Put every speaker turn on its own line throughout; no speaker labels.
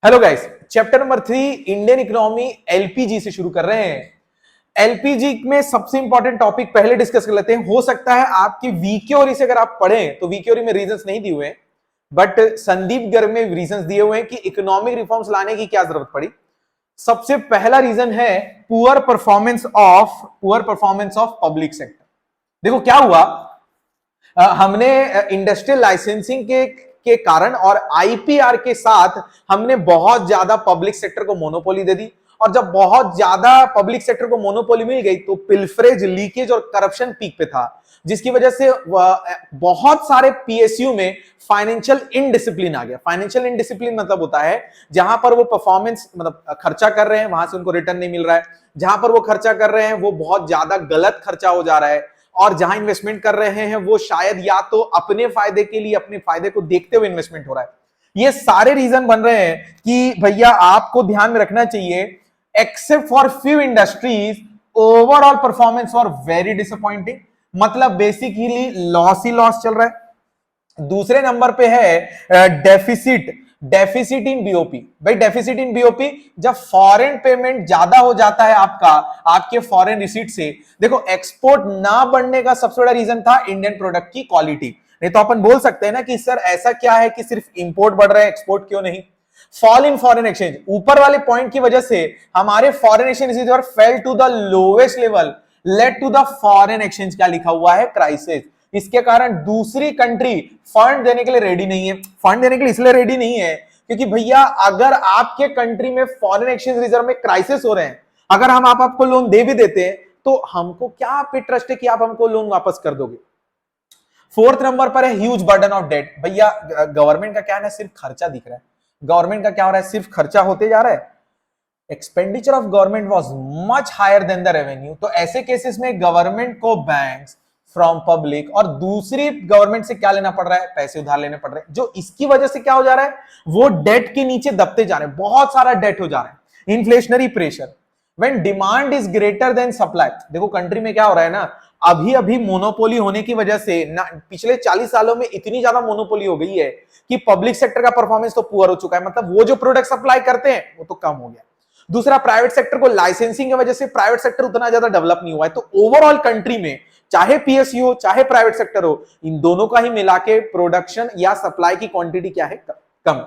Hello guys, chapter number 3 Indian economy LPG से शुरू कर रहे हैं। एलपीजी में सबसे इंपॉर्टेंट टॉपिक पहले डिस्कस कर लेते हैं। हो सकता है आपकी वीक्योरी से अगर आप पढ़ें तो वीक्योरी में रीजंस नहीं दिए हुए हैं, बट संदीप गर्ग में रीजंस दिए हुए हैं कि इकोनॉमिक रिफॉर्म्स लाने की क्या जरूरत पड़ी। सबसे पहला रीजन है poor performance of public sector. देखो क्या हुआ, हमने इंडस्ट्रियल लाइसेंसिंग के कारण और आईपीआर के साथ हमने बहुत ज्यादा पब्लिक सेक्टर को मोनोपोली दे दी। और जब बहुत ज्यादा पब्लिक सेक्टर को मोनोपोली मिल गई तो पिल्फरेज, लीकेज और करप्शन पीक पे था, जिसकी वजह से बहुत सारे पीएसयू में फाइनेंशियल इनडिसिप्लिन आ गया। फाइनेंशियल इनडिसिप्लिन मतलब होता है जहां पर वो परफॉर्मेंस मतलब खर्चा कर रहे हैं, वहां से उनको रिटर्न नहीं मिल रहा है। जहां पर वो खर्चा कर रहे हैं वो बहुत ज्यादा गलत खर्चा हो जा रहा है, और जहां इन्वेस्टमेंट कर रहे हैं वो शायद या तो अपने फायदे के लिए, अपने फायदे को देखते हुए इन्वेस्टमेंट हो रहा है। ये सारे रीजन बन रहे हैं कि भैया आपको ध्यान में रखना चाहिए, except for few industries overall performance for very disappointing. मतलब बेसिकली लॉस ही लॉस चल रहा है। दूसरे नंबर पे है डेफिसिट डेफिसिट इन बीओपी। भाई डेफिसिट इन बीओपी, जब फॉरेन पेमेंट ज्यादा हो जाता है आपके फॉरेन रिसीट से। देखो एक्सपोर्ट ना बढ़ने का सबसे बड़ा रीजन था इंडियन प्रोडक्ट की क्वालिटी। नहीं तो अपन बोल सकते हैं ना कि सर ऐसा क्या है कि सिर्फ इंपोर्ट बढ़ रहा है, एक्सपोर्ट क्यों नहीं। फॉल इन फॉरेन एक्सचेंज, ऊपर वाले पॉइंट की वजह से हमारे foreign exchange receipt fell to the lowest level, led to the foreign exchange, क्या लिखा हुआ है, क्राइसिस। इसके कारण दूसरी कंट्री फंड देने के लिए रेडी नहीं है। फंड देने के लिए इसलिए रेडी नहीं है क्योंकि भैया अगर आपके कंट्री में फॉरेन एक्सचेंज रिजर्व में क्राइसिस हो रहे हैं, अगर हम आपको लोन दे भी देते हैं तो हमको क्या आप पे ट्रस्ट है कि आप हमको लोन वापस कर दोगे। फोर्थ नंबर पर है ह्यूज बर्डन ऑफ डेट। भैया गवर्नमेंट का क्या है ना, सिर्फ खर्चा दिख रहा है। गवर्नमेंट का क्या हो रहा है, सिर्फ खर्चा होते जा रहा है। Expenditure of government was much higher than the revenue. तो ऐसे केसेस में गवर्नमेंट को बैंक्स फ्रॉम पब्लिक और दूसरी गवर्नमेंट से क्या लेना पड़ रहा है, पैसे उधार लेने पड़ रहे हैं, जो इसकी वजह से क्या हो जा रहा है, वो डेट के नीचे दबते जा रहे हैं, बहुत सारा डेट हो जा रहा है। Inflationary pressure when demand is greater than supply. देखो कंट्री में क्या हो रहा है ना, अभी अभी मोनोपोली होने की वजह से ना, पिछले 40 सालों में इतनी ज्यादा मोनोपोली हो गई है कि पब्लिक सेक्टर का परफॉर्मेंस तो पुअर हो चुका है। मतलब वो जो प्रोडक्ट सप्लाई करते हैं वो तो कम हो गया। दूसरा, प्राइवेट सेक्टर को लाइसेंसिंग की वजह से प्राइवेट सेक्टर उतना ज्यादा डेवलप नहीं हुआ है। तो ओवरऑल कंट्री में चाहे पीएसयू हो चाहे प्राइवेट सेक्टर हो, इन दोनों का ही मिला के प्रोडक्शन या सप्लाई की क्वांटिटी क्या है, कम।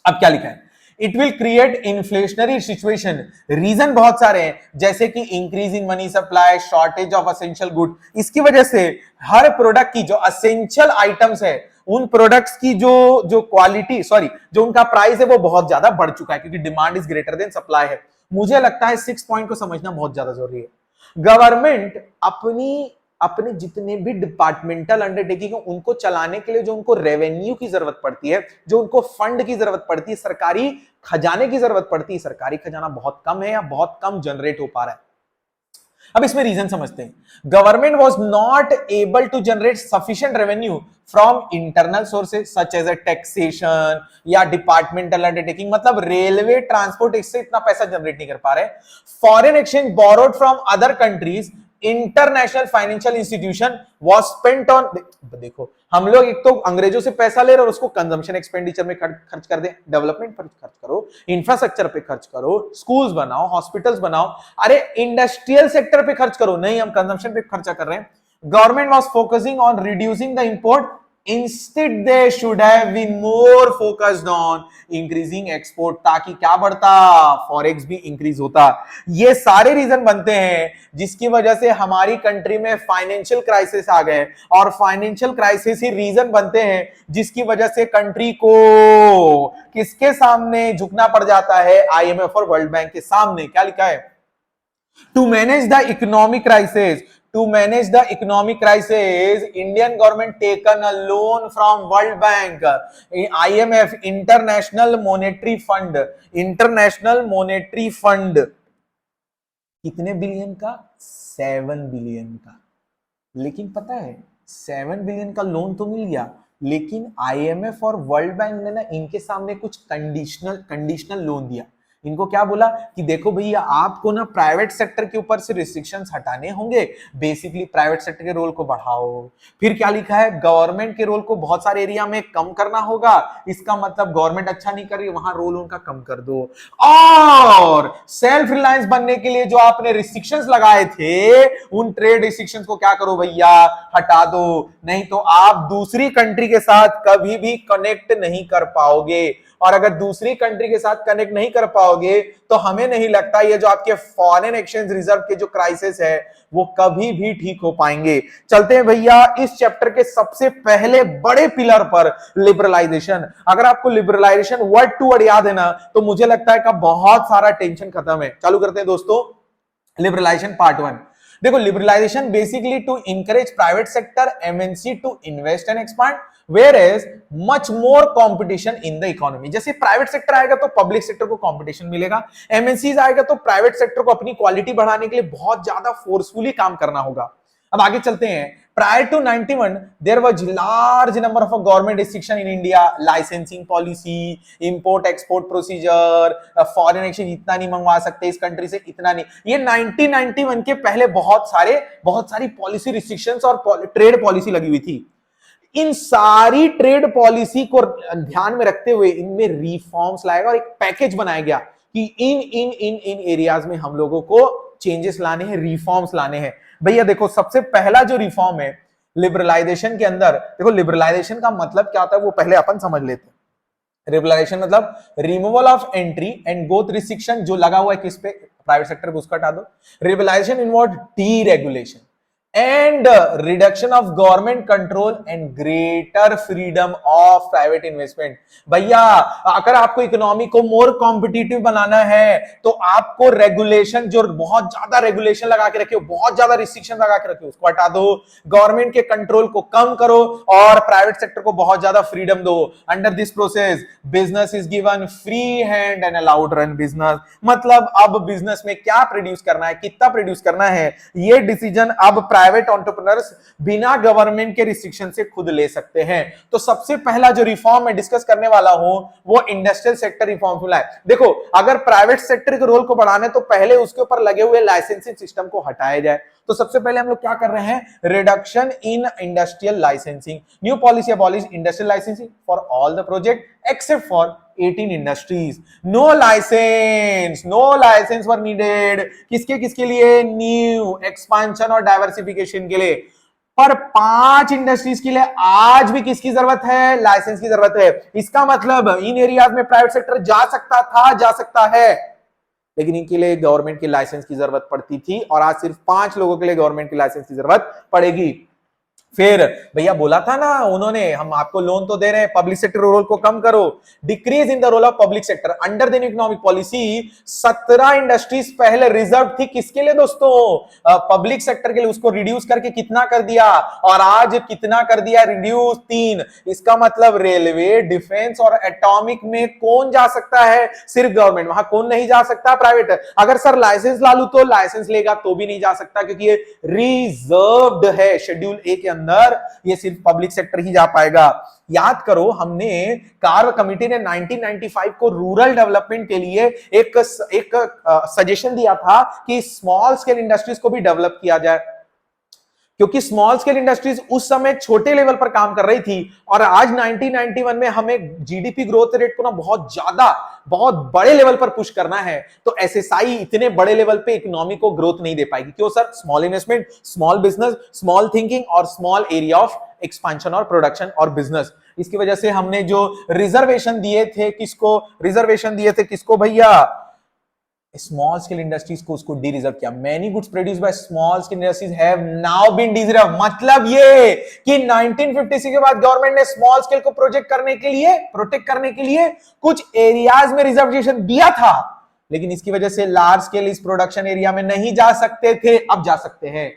अब क्या लिखा है, it will create inflationary situation. Reason बहुत सारे हैं, जैसे कि increase in money supply, shortage of essential good. इसकी वजह से हर प्रोडक्ट की जो असेंशियल आइटम्स है, उन प्रोडक्ट्स की जो जो क्वालिटी सॉरी जो उनका प्राइस है वो बहुत ज्यादा बढ़ चुका है, क्योंकि demand is greater than supply है। मुझे लगता है 6 पॉइंट को समझना बहुत ज्यादा जरूरी है। गवर्नमेंट अपनी अपने जितने भी डिपार्टमेंटल अंडरटेकिंग उनको चलाने के लिए जो उनको रेवेन्यू की जरूरत पड़ती है, जो उनको फंड की जरूरत पड़ती है, सरकारी खजाने की जरूरत पड़ती है, सरकारी खजाना बहुत कम है या बहुत कम जनरेट हो पा रहा है। अब इसमें रीजन समझते हैं। Government was not able to generate sufficient revenue from internal sources such as a taxation या डिपार्टमेंटल अंडरटेकिंग। मतलब रेलवे ट्रांसपोर्ट, इससे इतना पैसा जनरेट नहीं कर पा रहे। Foreign exchange borrowed from other countries, international financial institution was spent on. देखो हम लोग एक तो अंग्रेजों से पैसा ले रहे और उसको कंजम्पशन एक्सपेंडिचर में खर्च कर दे। डेवलपमेंट पर खर्च करो, इंफ्रास्ट्रक्चर पे खर्च करो, स्कूल्स बनाओ, हॉस्पिटल्स बनाओ, अरे इंडस्ट्रियल सेक्टर पे खर्च करो। नहीं, हम कंजम्पशन पे खर्चा कर रहे हैं। Government was focusing on reducing the import, instead they should have been more focused on increasing export, ताकि क्या बढ़ता, फॉरेक्स भी इंक्रीज होता। ये सारे रीजन बनते हैं जिसकी वजह से हमारी कंट्री में फाइनेंशियल क्राइसिस आ गए, और फाइनेंशियल क्राइसिस ही रीजन बनते हैं जिसकी वजह से कंट्री को किसके सामने झुकना पड़ जाता है, आईएमएफ और वर्ल्ड बैंक के सामने। क्या लिखा है, to manage the economic crisis, Indian government taken a loan from World Bank, IMF, International Monetary Fund, कितने बिलियन का, 7 बिलियन का। लेकिन पता है 7 बिलियन का लोन तो मिल गया, लेकिन आईएमएफ और वर्ल्ड बैंक ने ना इनके सामने कुछ कंडीशनल लोन दिया। इनको क्या बोला कि देखो भैया आपको ना प्राइवेट सेक्टर के ऊपर से रिस्ट्रिक्शंस हटाने होंगे, बेसिकली प्राइवेट सेक्टर के रोल को बढ़ाओ। फिर क्या लिखा है, गवर्नमेंट के रोल को बहुत सारे एरिया में कम करना होगा, इसका मतलब गवर्नमेंट अच्छा नहीं कर रही, वहां रोल उनका कम कर दो। और सेल्फ रिलायंस बनने के लिए जो आपने रिस्ट्रिक्शंस लगाए थे, उन ट्रेड रिस्ट्रिक्शंस को क्या करो भैया, हटा दो, नहीं तो आप दूसरी कंट्री के साथ कभी भी कनेक्ट नहीं कर पाओगे। और अगर दूसरी कंट्री के साथ कनेक्ट नहीं कर पाओगे तो हमें नहीं लगता ये जो आपके फॉरेन एक्सचेंज रिजर्व के जो क्राइसिस है वो कभी भी ठीक हो पाएंगे। चलते हैं भैया इस चैप्टर के सबसे पहले बड़े पिलर पर, लिबरलाइजेशन। अगर आपको लिबरलाइजेशन वर्ड टू वर्ड याद है ना, तो मुझे लगता है कि बहुत सारा टेंशन खत्म है। चालू करते हैं दोस्तों, लिबरलाइजेशन पार्ट 1। देखो, liberalisation basically to encourage private sector MNC to invest and expand whereas much more competition in the economy। जैसे प्राइवेट सेक्टर आएगा तो पब्लिक सेक्टर को कंपटीशन मिलेगा, एमएनसीज आएगा तो प्राइवेट सेक्टर को अपनी क्वालिटी बढ़ाने के लिए बहुत ज्यादा फोर्सफुली काम करना होगा। अब आगे चलते हैं। Prior to 91 there was large number of government restriction in India, licensing policy, import export procedure, foreign exchange इतना नहीं मंगवा सकते इस कंट्री से, इतना नहीं। ये 1991 के पहले बहुत सारी पॉलिसी रिस्ट्रिक्शंस और ट्रेड पॉलिसी लगी हुई थी। इन सारी ट्रेड पॉलिसी को ध्यान में रखते हुए इनमें रिफॉर्म्स लाएगा और एक पैकेज बनाया गया कि इन एरियाज में हम लोगों को चेंजेस लाने हैं, रिफॉर्म्स लाने हैं। भैया देखो, सबसे पहला जो रिफॉर्म है लिबरलाइजेशन के अंदर, देखो लिबरलाइजेशन का मतलब क्या होता है वो पहले अपन समझ लेते हैं। लिबरलाइजेशन मतलब removal of entry and growth restriction जो लगा हुआ है किस पे, प्राइवेट सेक्टर पे, उसको हटा दो। Liberalisation involve deregulation and reduction of government control and greater freedom of private investment। भैया अगर आपको इकोनॉमी को मोर कॉम्पिटिटिव बनाना है तो आपको रेगुलेशन, जो बहुत ज्यादा रेगुलेशन लगा के रखे हो, बहुत ज्यादा रिस्ट्रिक्शन लगा के रखे हो, उसको हटा दो। गवर्नमेंट के कंट्रोल को कम करो और प्राइवेट सेक्टर को बहुत ज्यादा फ्रीडम दो। Under this process business is given free hand and allowed run business. मतलब अब बिजनेस में क्या प्रोड्यूस करना है, कितना प्रोड्यूस करना है, ये डिसीजन अब प्राइवेट एंटरप्रेन्योर्स बिना गवर्नमेंट के रिस्ट्रिक्शन से खुद ले सकते हैं। तो सबसे पहला जो रिफॉर्म मैं डिस्कस करने वाला हूं वो इंडस्ट्रियल सेक्टर रिफॉर्म है। देखो, अगर प्राइवेट सेक्टर के रोल को बढ़ाना है तो पहले उसके ऊपर लगे हुए लाइसेंसिंग सिस्टम को हटाया जाए। तो सबसे पहले हम लोग क्या कर रहे हैं, reduction in industrial licensing. New policy abolish industrial licensing for all the project except for 18 industries. No licence were needed. किसके लिए, न्यू एक्सपांशन और डाइवर्सिफिकेशन के लिए। पर 5 इंडस्ट्रीज के लिए आज भी किसकी जरूरत है, लाइसेंस की जरूरत है। इसका मतलब इन एरियाज में प्राइवेट सेक्टर जा सकता था, जा सकता है, लेकिन इनके लिए गवर्नमेंट की लाइसेंस की जरूरत पड़ती थी और आज सिर्फ 5 लोगों के लिए गवर्नमेंट की लाइसेंस की जरूरत पड़ेगी। फिर भैया बोला था ना उन्होंने, हम आपको लोन तो दे रहे हैं, पब्लिक सेक्टर रोल को कम करो। Decrease in the role of public sector under the economic policy. 17 industries पहले रिजर्व थी किसके लिए दोस्तों, पब्लिक सेक्टर के लिए, उसको रिड्यूस करके कितना कर दिया, और आज कितना कर दिया, रिड्यूस 3। इसका मतलब रेलवे, डिफेंस और एटॉमिक में कौन जा सकता है, सिर्फ गवर्नमेंट। वहां कौन नहीं जा सकता, प्राइवेट। अगर सर लाइसेंस ला लू तो लाइसेंस लेगा तो भी नहीं जा सकता, क्योंकि ये रिजर्व्ड है शेड्यूल ए के अंदर, ये सिर्फ पब्लिक सेक्टर ही जा पाएगा। याद करो, हमने कार्व कमेटी ने 1995 को रूरल डेवलपमेंट के लिए एक सजेशन दिया था कि स्मॉल स्केल इंडस्ट्रीज को भी डेवलप किया जाए, क्योंकि स्मॉल स्केल इंडस्ट्रीज उस समय छोटे लेवल पर काम कर रही थी और आज 1991 में हमें जीडीपी ग्रोथ रेट को ना बहुत बड़े लेवल पर पुश करना है। तो एसएसआई इतने बड़े लेवल पे इकोनॉमी को ग्रोथ नहीं दे पाएगी। क्यों sir, small investment, small business, small thinking और स्मॉल एरिया ऑफ एक्सपेंशन और प्रोडक्शन और बिजनेस। इसकी वजह से हमने जो रिजर्वेशन दिए थे किसको भैया, स्मॉल स्केल इंडस्ट्रीज को, उसको डी रिजर्व किया। Many goods produce by small scale industries have now been dereserve. मतलब ये कि 1956 के बाद गवर्नमेंट ने स्मॉल स्केल को प्रोटेक्ट करने के लिए कुछ एरियाज में रिजर्वेशन दिया था, लेकिन इसकी वजह से लार्ज स्केल इस प्रोडक्शन एरिया में नहीं जा सकते थे, अब जा सकते हैं।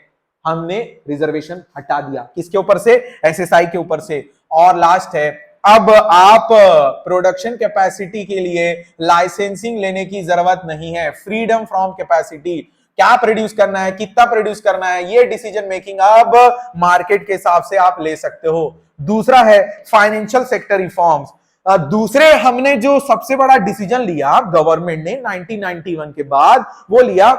हमने रिजर्वेशन हटा दिया, किसके ऊपर से, एसएसआई के ऊपर से। और लास्ट है, अब आप प्रोडक्शन कैपेसिटी के लिए लाइसेंसिंग लेने की जरूरत नहीं है। फ्रीडम फ्रॉम कैपेसिटी, क्या प्रोड्यूस करना है, कितना प्रोड्यूस करना है, ये डिसीजन मेकिंग अब मार्केट के हिसाब से आप ले सकते हो। दूसरा है फाइनेंशियल सेक्टर रिफॉर्म्स। दूसरे हमने जो सबसे बड़ा डिसीजन लिया गवर्नमेंट ने 1991 के बाद, वो लिया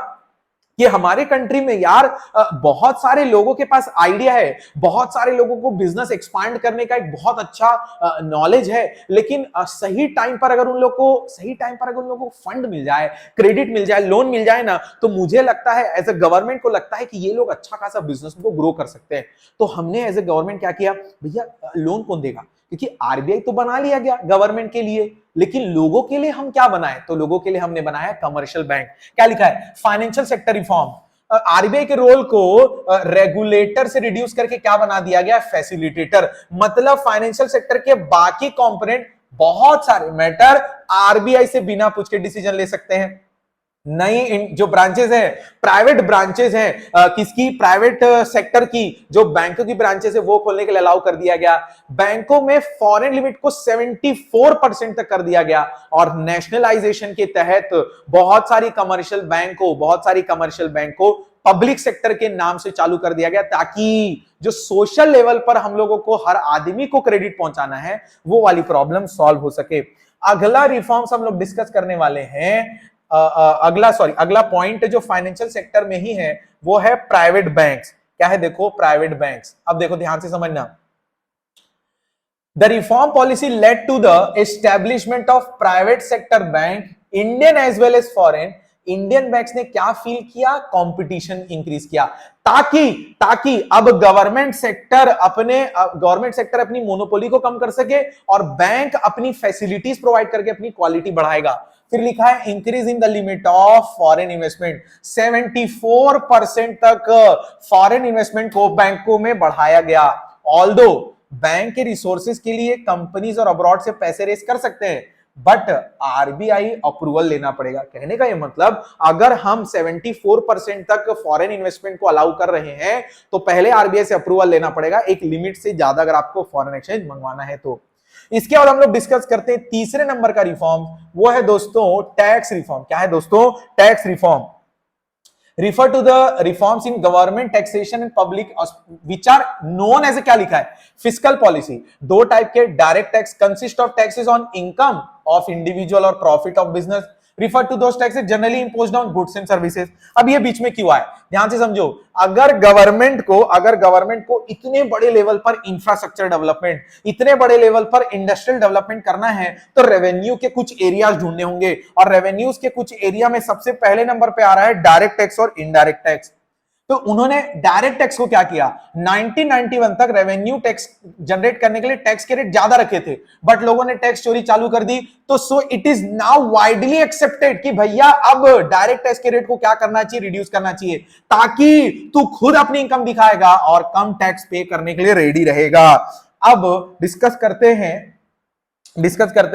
कि हमारे कंट्री में यार बहुत सारे लोगों के पास आइडिया है, बहुत सारे लोगों को बिजनेस एक्सपांड करने का एक बहुत अच्छा नॉलेज है, लेकिन सही टाइम पर अगर उन लोगों को फंड मिल जाए, क्रेडिट मिल जाए, लोन मिल जाए ना, तो मुझे लगता है एज ए गवर्नमेंट को लगता है कि ये लोग अच्छा खासा बिजनेस को ग्रो कर सकते हैं। तो हमने एज ए गवर्नमेंट क्या किया, भैया लोन कौन देगा, क्योंकि आरबीआई तो बना लिया गया गवर्नमेंट के लिए, लेकिन लोगों के लिए हम क्या बनाए, तो लोगों के लिए हमने बनाया कमर्शियल बैंक। क्या लिखा है, फाइनेंशियल सेक्टर रिफॉर्म। आरबीआई के रोल को रेगुलेटर से रिड्यूस करके क्या बना दिया गया, फैसिलिटेटर। मतलब फाइनेंशियल सेक्टर के बाकी कंपोनेंट बहुत सारे मैटर आरबीआई से बिना पूछ के डिसीजन ले सकते हैं। नई जो ब्रांचेस है, प्राइवेट ब्रांचेस है, किसकी, प्राइवेट सेक्टर की जो बैंकों की ब्रांचेस है वो खोलने के लिए अलाउ कर दिया गया। बैंकों में फॉरेन लिमिट को 74% तक कर दिया गया, और नेशनलाइजेशन के तहत बहुत सारी कमर्शियल बैंक को पब्लिक सेक्टर के नाम से चालू कर दिया गया, ताकि जो सोशल लेवल पर हम लोगों को हर आदमी को क्रेडिट पहुंचाना है वो वाली प्रॉब्लम सॉल्व हो सके। अगला रिफॉर्म्स हम लोग डिस्कस करने वाले हैं, अगला पॉइंट जो फाइनेंशियल सेक्टर में ही है वो है प्राइवेट बैंक्स। क्या है, देखो प्राइवेट बैंक्स। अब देखो ध्यान से समझना, the reform policy led to the establishment of private sector bank, Indian as well as foreign. Indian banks ने क्या फील किया, कंपटीशन इंक्रीज किया, ताकि अब गवर्नमेंट सेक्टर अपनी मोनोपोली को कम कर सके और बैंक अपनी फैसिलिटीज प्रोवाइड करके अपनी क्वालिटी बढ़ाएगा। फिर लिखा है increase in the limit of foreign investment, 74% तक फॉरेन इन्वेस्टमेंट को बैंकों में बढ़ाया गया। ऑल्दो बैंक के रिसोर्सेज के लिए कंपनीज और अब्रॉड से पैसे रेस कर सकते हैं, बट आरबीआई अप्रूवल लेना पड़ेगा। कहने का ये मतलब, अगर हम 74% तक फॉरेन इन्वेस्टमेंट को अलाउ कर रहे हैं तो पहले आरबीआई से अप्रूवल लेना पड़ेगा, एक लिमिट से ज्यादा अगर आपको फॉरेन एक्सचेंज मंगवाना है तो। इसके बाद हम लोग डिस्कस करते हैं तीसरे नंबर का रिफॉर्म, वो है दोस्तों टैक्स रिफॉर्म। क्या है दोस्तों, tax reform. Refer to the reforms in government taxation and public which are known as, क्या लिखा है, फिस्कल पॉलिसी। दो टाइप के direct tax consist of taxes on income of individual और profit of business, refer to those taxes generally imposed on goods and services. अब ये बीच में क्यों आए, ध्यान से समझो। अगर गवर्नमेंट को इतने बड़े लेवल पर इंफ्रास्ट्रक्चर डेवलपमेंट, इतने बड़े लेवल पर इंडस्ट्रियल डेवलपमेंट करना है, तो रेवेन्यू के कुछ एरियाज ढूंढने होंगे, और रेवेन्यूज के कुछ एरिया में सबसे पहले नंबर पे आ रहा है डायरेक्ट टैक्स और इनडायरेक्ट टैक्स। तो उन्होंने डायरेक्ट टैक्स को क्या किया, 1991 तक रेवेन्यू टैक्स जनरेट करने के लिए टैक्स के रेट ज्यादा रखे थे, बट लोगों ने टैक्स चोरी चालू कर दी। तो so it is now widely accepted कि भैया अब डायरेक्ट टैक्स के रेट को क्या करना चाहिए, रिड्यूस करना चाहिए, ताकि तू खुद अपनी इनकम दिखाएगा और कम टैक्स पे करने के लिए रेडी रहेगा। अब डिस्कस करते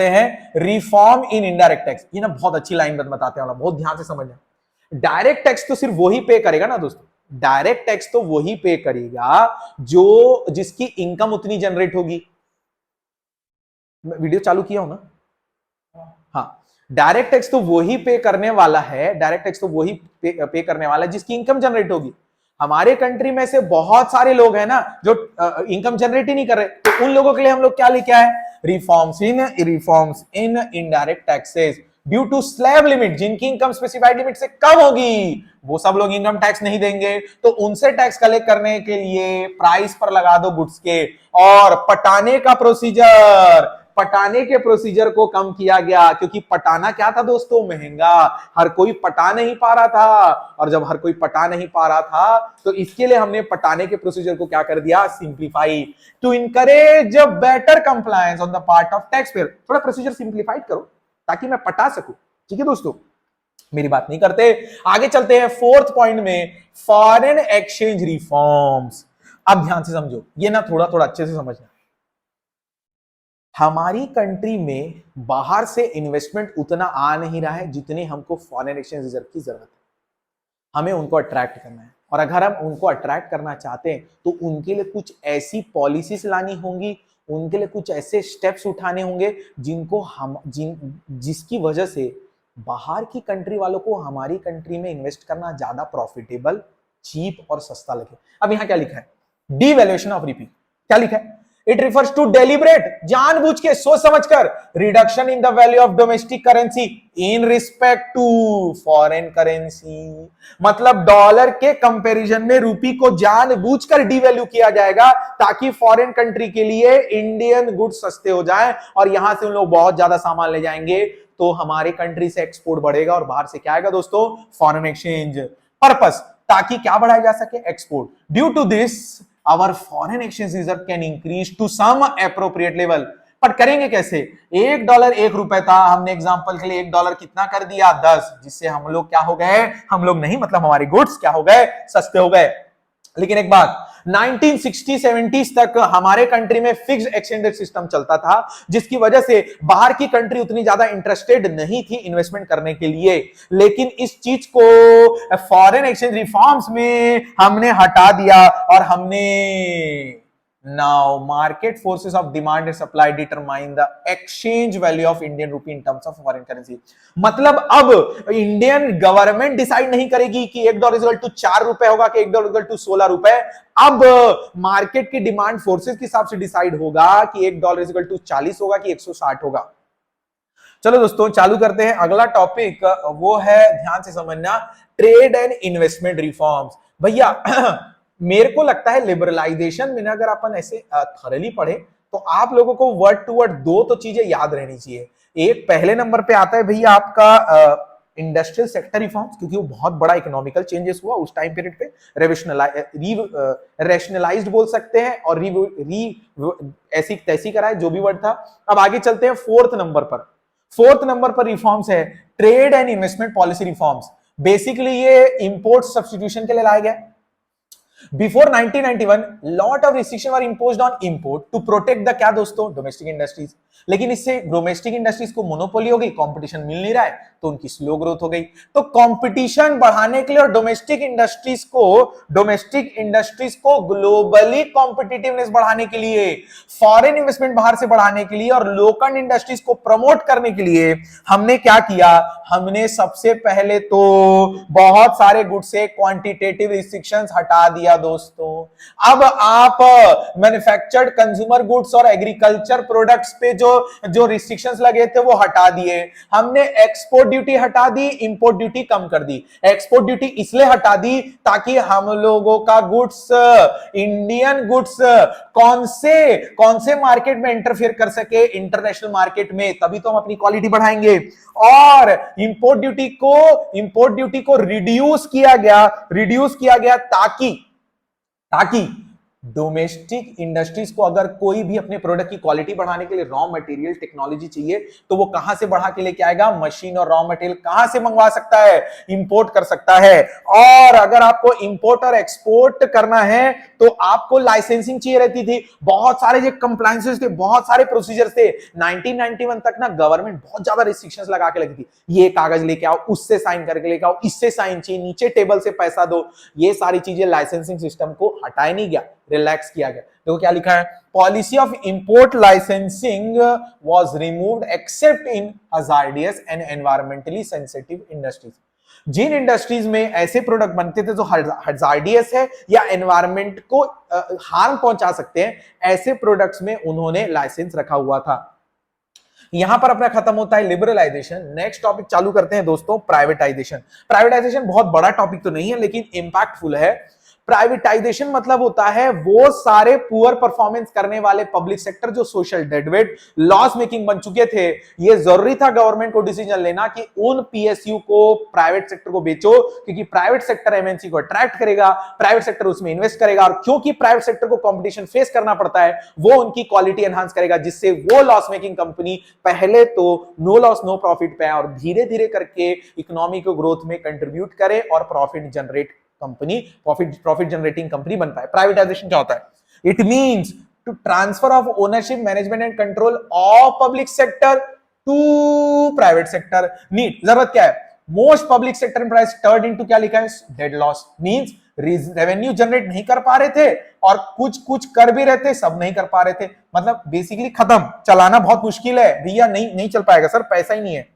हैं रिफॉर्म इन इनडायरेक्ट टैक्स। ये ना बहुत अच्छी लाइन बताते हैं, बहुत ध्यान से समझना। डायरेक्ट टैक्स तो सिर्फ वही पे करेगा ना दोस्तों, डायरेक्ट टैक्स तो वही पे करेगा जो जिसकी इनकम उतनी जनरेट होगी। वीडियो चालू किया हो ना, हाँ। डायरेक्ट टैक्स तो वही पे करने वाला है, पे करने वाला है जिसकी इनकम जनरेट होगी। हमारे कंट्री में से बहुत सारे लोग हैं ना जो इनकम जनरेट ही नहीं कर रहे, तो उन लोगों के लिए हम लोग क्या लेके आए, reforms in indirect taxes due to slab limit. जिनकी इनकम स्पेसिफाइड लिमिट से कम होगी वो सब लोग इनकम टैक्स नहीं देंगे, तो उनसे टैक्स कलेक्ट करने के लिए प्राइस पर लगा दो गुड्स के, और पटाने के प्रोसीजर को कम किया गया, क्योंकि पटाना क्या था दोस्तों, महंगा, हर कोई पटा नहीं पा रहा था, और जब हर कोई पटा नहीं पा रहा था तो इसके लिए हमने पटाने के प्रोसीजर को क्या कर दिया, simplify, to encourage better compliance on the part of tax payer. थोड़ा प्रोसीजर सिंप्लीफाइड करो ताकि मैं पटा सकूं, ठीक है दोस्तों। मेरी बात नहीं करते, आगे चलते हैं फोर्थ पॉइंट में, फॉरेन एक्सचेंज रिफॉर्म्स। अब ध्यान से समझो, ये ना थोड़ा अच्छे से समझना। हमारी कंट्री में बाहर से इन्वेस्टमेंट उतना आ नहीं रहा है जितनी हमको फॉरेन एक्सचेंज रिजर्व की जरूरत है। हमें उनको अट्रैक्ट करना है, और अगर हम उनको अट्रैक्ट करना चाहते हैं तो उनके लिए कुछ ऐसी पॉलिसीज लानी होंगी, उनके लिए कुछ ऐसे स्टेप्स उठाने होंगे जिसकी वजह से बाहर की कंट्री वालों को हमारी कंट्री में इन्वेस्ट करना ज्यादा प्रॉफिटेबल, चीप और सस्ता लगे। अब यहां क्या लिखा है, डीवैल्यूएशन ऑफ रुपी। क्या लिखा है, इट रिफर्स टू डेलिब्रेट, जानबूझ के, सोच समझकर, reduction in the value of domestic currency in respect to foreign currency. मतलब डॉलर के कंपैरिजन में रूपी को जानबूझकर डिवैल्यू किया जाएगा ताकि फॉरेन कंट्री के लिए इंडियन गुड्स सस्ते हो जाएं और यहां से उन लोग बहुत ज्यादा सामान ले जाएंगे, तो हमारे कंट्री से एक्सपोर्ट बढ़ेगा और बाहर से क्या आएगा दोस्तों, फॉरेन एक्सचेंज पर्पस, ताकि क्या बढ़ाया जा सके, export. Due to this our foreign exchange reserve can increase to some appropriate level. पर करेंगे कैसे? $1 1 रुपए था, हमने एग्जांपल के लिए $1 कितना कर दिया, 10, जिससे हम लोग क्या हो गए, हम लोग नहीं मतलब हमारे गुड्स क्या हो गए, सस्ते हो गए। लेकिन एक बात, 1960-70s तक हमारे कंट्री में फिक्स्ड एक्सचेंज रेट सिस्टम चलता था, जिसकी वजह से बाहर की कंट्री उतनी ज्यादा इंटरेस्टेड नहीं थी इन्वेस्टमेंट करने के लिए। लेकिन इस चीज को फॉरेन एक्सचेंज रिफॉर्म्स में हमने हटा दिया और हमने now market forces of demand and supply determine the exchange value of Indian rupee in terms of foreign currency। मतलब अब इंडियन गवर्नमेंट डिसाइड नहीं करेगी कि $1 इक्वल टू ₹4 होगा कि $1 इक्वल टू ₹16। अब मार्केट की डिमांड फोर्सेस के हिसाब से डिसाइड होगा कि $1 इक्वल टू 40 होगा कि 160 होगा। चलो दोस्तों चालू करते हैं अगला टॉपिक, वो है ध्यान से समझना, ट्रेड एंड इन्वेस्टमेंट रिफॉर्म्स। भैया मेरे को लगता है लिबरलाइजेशन में अगर अपन ऐसे थरली पढ़े तो आप लोगों को वर्ड टू वर्ड 2 तो चीजें याद रहनी चाहिए। एक पहले नंबर पे आता है भैया आपका इंडस्ट्रियल सेक्टर रिफॉर्म्स, क्योंकि वो बहुत बड़ा इकोनॉमिकल चेंजेस हुआ उस टाइम पीरियड पे, रेशनलाइज्ड बोल सकते हैं और ऐसी तैसी कराए, जो भी वर्ड था। अब आगे चलते हैं 4th नंबर पर। 4th नंबर पर रिफॉर्म्स है trade and investment policy reforms. Basically ये इंपोर्ट सब्स्टिट्यूशन के लिए लाया गया। Before 1991, lot of restrictions were imposed on import to protect the क्या दोस्तों, डोमेस्टिक इंडस्ट्रीज। लेकिन इससे डोमेस्टिक इंडस्ट्रीज को मोनोपोली हो गई, कंपटीशन मिल नहीं रहा है, तो उनकी स्लो ग्रोथ हो गई। तो कंपटीशन बढ़ाने के लिए और डोमेस्टिक इंडस्ट्रीज को ग्लोबली कॉम्पिटिटिवनेस बढ़ाने के लिए, फॉरेन इन्वेस्टमेंट बाहर से बढ़ाने के लिए और लोकल इंडस्ट्रीज को प्रमोट करने के लिए हमने क्या किया, हमने सबसे पहले तो बहुत सारे गुड्स से क्वांटिटेटिव रिस्ट्रिक्शंस हटा दिया दोस्तों। अब आप मैन्युफैक्चर्ड कंज्यूमर गुड्स और एग्रीकल्चर प्रोडक्ट्स पे जो रिस्ट्रिक्शंस लगे थे वो हटा दिए। हमने एक्सपोर्ट ड्यूटी हटा दी, इंपोर्ट ड्यूटी कम कर दी। एक्सपोर्ट ड्यूटी इसलिए हटा दी ताकि हम लोगों का गुड्स, इंडियन गुड्स कौन से मार्केट में इंटरफेयर कर सके, इंटरनेशनल मार्केट में, तभी तो हम अपनी क्वालिटी बढ़ाएंगे। और इंपोर्ट ड्यूटी को रिड्यूस किया गया ताकि डोमेस्टिक इंडस्ट्रीज को अगर कोई भी अपने प्रोडक्ट की क्वालिटी बढ़ाने के लिए रॉ मटेरियल टेक्नोलॉजी चाहिए तो वो कहां से बढ़ा के लेके आएगा, मशीन और रॉ मटेरियल कहां से मंगवा सकता है, इंपोर्ट कर सकता है। और अगर आपको इंपोर्ट और एक्सपोर्ट करना है तो आपको लाइसेंसिंग चाहिए रहती थी, बहुत सारे जो कंप्लायंसेस थे, बहुत सारे प्रोसीजर्स थे। 1991 तक ना गवर्नमेंट बहुत ज्यादा रिस्ट्रिक्शंस लगा के लगी थी, ये कागज लेके आओ, उससे साइन करके लेके आओ, इससे साइन चाहिए, नीचे टेबल से पैसा दो, ये सारी चीजें लाइसेंसिंग सिस्टम को हटाया नहीं गया, रिलैक्स किया गया। देखो क्या लिखा है, policy of import licensing was removed except in hazardous and environmentally sensitive industries. जिन इंडस्ट्रीज में ऐसे प्रोडक्ट बनते थे जो हजार्डियस है या एनवायरमेंट को हार्म पहुंचा सकते हैं, ऐसे प्रोडक्ट्स में उन्होंने लाइसेंस रखा हुआ था। यहां पर अपना खत्म होता है लिबरलाइजेशन। नेक्स्ट टॉपिक चालू करते हैं दोस्तों, प्राइवेटाइजेशन। प्राइवेटाइजेशन बहुत बड़ा टॉपिक तो नहीं है लेकिन इंपैक्टफुल है। प्राइवेटाइजेशन मतलब होता है वो सारे पुअर परफॉर्मेंस करने वाले पब्लिक सेक्टर जो सोशल डेडवेट, लॉस मेकिंग बन चुके थे। ये जरूरी था गवर्नमेंट को डिसीजन लेना कि उन पीएसयू को प्राइवेट सेक्टर को बेचो, क्योंकि प्राइवेट सेक्टर एमएनसी को अट्रैक्ट करेगा, प्राइवेट सेक्टर उसमें इन्वेस्ट करेगा, और क्योंकि प्राइवेट सेक्टर को कंपटीशन फेस करना पड़ता है, वो उनकी क्वालिटी एनहांस करेगा, जिससे वो लॉस मेकिंग कंपनी पहले तो नो लॉस नो प्रॉफिट पे और धीरे धीरे करके इकोनॉमी को ग्रोथ में कंट्रीब्यूट करे और प्रॉफिट जनरेटिंग कंपनी बन पाए। प्राइवेटाइजेशन क्या होता है? It means to transfer of ownership, management and control of public sector to private sector. Need जरूरत क्या है? Most public sector employees turned into, क्या लिखा है, dead loss. Means revenue generate नहीं कर पा रहे थे और कुछ कर भी रहे थे, सब नहीं कर पा रहे थे। मतलब बेसिकली खत्म, चलाना बहुत मुश्किल है भैया, नहीं चल पाएगा सर, पैसा ही नहीं है।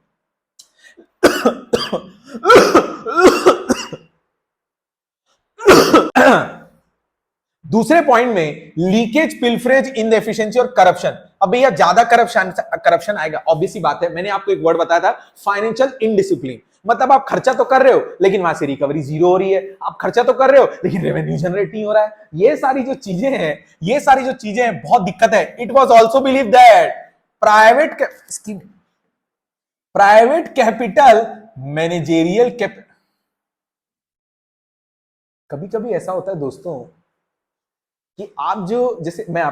दूसरे पॉइंट में लीकेज, पिल्फरेज, इनएफिशिएंसी और करप्शन। अब भैया ज्यादा करप्शन आएगा, ऑब्वियसली बात है। मैंने आपको एक वर्ड बताया था, फाइनेंशियल इनडिसिप्लिन। मतलब आप खर्चा तो कर रहे हो लेकिन वहां से रिकवरी जीरो हो रही है, आप खर्चा तो कर रहे हो लेकिन रेवेन्यू जनरेट नहीं हो रहा है। ये सारी जो चीजें हैं बहुत दिक्कत है। It was also believe that private capital managerial कभी कभी ऐसा होता है दोस्तों कि आप जो, जैसे मैं